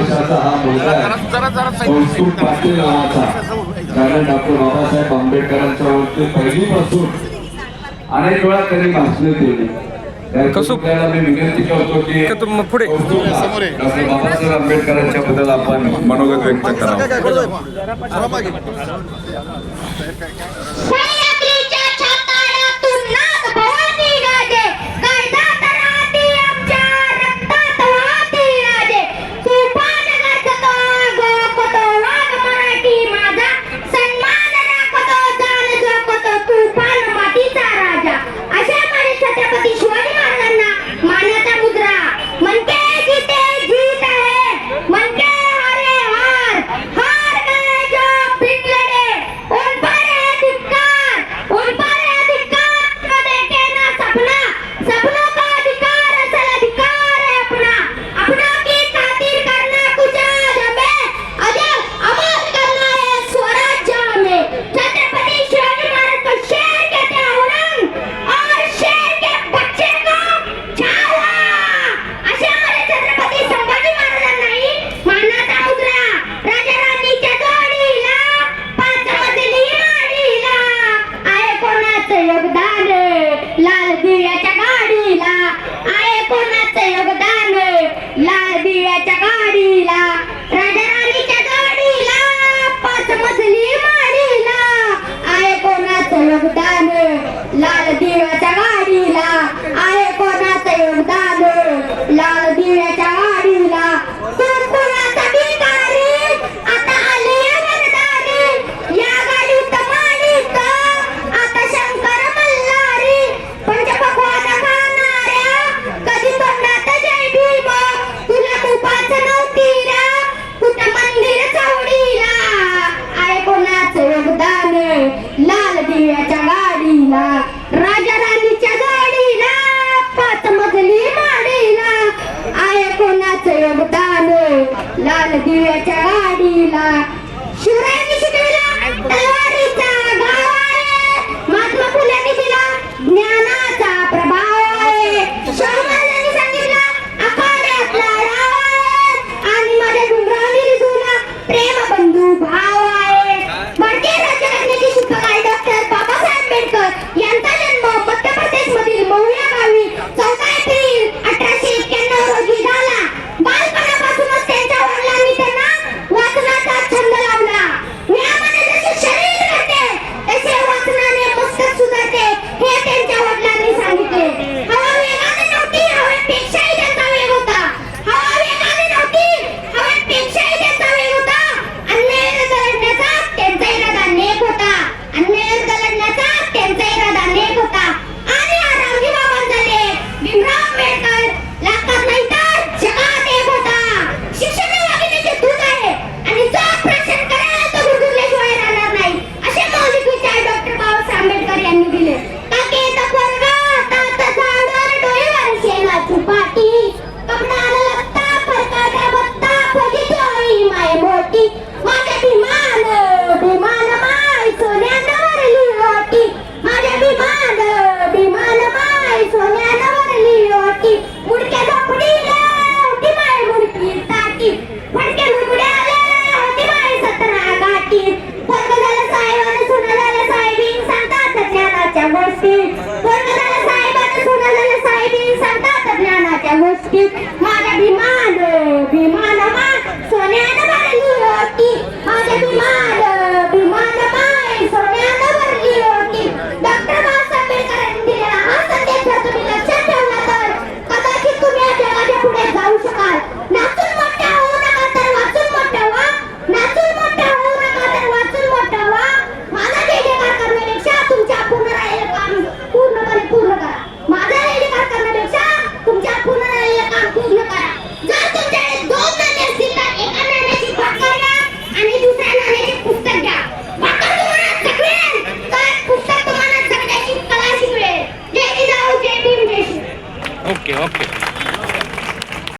वर्षाचा हा मुलगा आहे कौस्तुभ पाटील नावाचा. कारण डॉक्टर बाबासाहेब आंबेडकरांच्या वरती पहिलीपासून अनेक वेळा त्यांनी भाषणे केली. त्याला मी विनंती करतो की पुढे डॉक्टर बाबासाहेब आंबेडकरांच्या बद्दल आपण मनोगत व्यक्त करावं. लाल दिव्याच्या गाडीला आहे कोणाचं योगदान. लाल दिव्याच्या गाडीला कुणाचा भिकारी आता आली वरदारी. या गाडीत माणिक आता शंकर मल्हारी. पंचपक्वान्न खाणाऱ्या कधी तोंडात जय भीम. तुला तुपाच नव्हती रा कुठं मंदिर चवडीला. आहे कोणाचं योगदान. लाल दिव्याच्या गाडीला राजा राणीच्या गाडीला 5 मजली माडीला आहे कोणाचं योगदान. लाल दिव्याच्या गाडीला शिवरायांनी शिकविला तलवारीचा गाव आहे. महात्मा फुल्यांनी दिला ज्ञानाचा प्रभाव आहे. शाहू महाराजांनी सांगितलं आखाड्यातला डाव आहे. आणि माझ्या डुंगरावनी रिझवला प्रेम बंधू भाव आहे. भारतीय राज्यघटनेचे शिक्षक आहे डॉक्टर बाबासाहेब आंबेडकर यांचा जन्म मध्य प्रदेश मधील महुया गावी 14 एप्रिल 1891 रोजी झाला. बालपणापासूनच त्यांच्या वडिलांनी त्यांना वाचनाचा छंद लावला. व्यायामाने जसे शरीर घडते तसे वाचनाने मस्तक सुधारते हे त्यांच्या वडिलांनी सांगितले. हवा वेगाने नव्हती हवेपेक्षाही त्यांचा वेग होता. हवा वेगाने नव्हती हवेपेक्षाही त्यांचा वेग होता. अन्याय लढण्याचा त्यांचा इरादा नेक होता. अन्याय लढण्याचा त्यांचा इरादा नेक होता. आणि रामजी बाबांचा लेख भीमराव आंबेडकर लाखात नाही तर जगात एक होता. शिक्षण हे वाघिणीचे दूध आहे आणि जो प्रश्न करेल तो गुरगुरल्याशिवाय राहणार नाही असे मौलिक विचार डॉक्टर बाबासाहेब आंबेडकर यांनी दिले. काकेत वर्गात झाडावर डोळ्यावर शेणाची पाटी. कपडाला लत्ता फरकाटा बत्ता फजितोई माय मोठी. माझ्या भीमान भीमान माय सोन्यानं भरली ओटी. माझ्या भीमान माय सोन्यानं भरली ओटी. मुडक्या झोपडीला होती माय मुडकी ताटी. फडक्या मुडमुड्याला होती माय 17 गाठी. वर्ग झालं साहेबानं सुना झालं साहेबीन सांगतात ज्ञानाच्या गोष्टी. वर्ग झालं साहेबानं सुना झालं साहेबीन सांगतात ज्ञानाच्या गोष्टी. माझ्या भीमान माय सोन्यानं भरली ओटी. माझ्या भीमान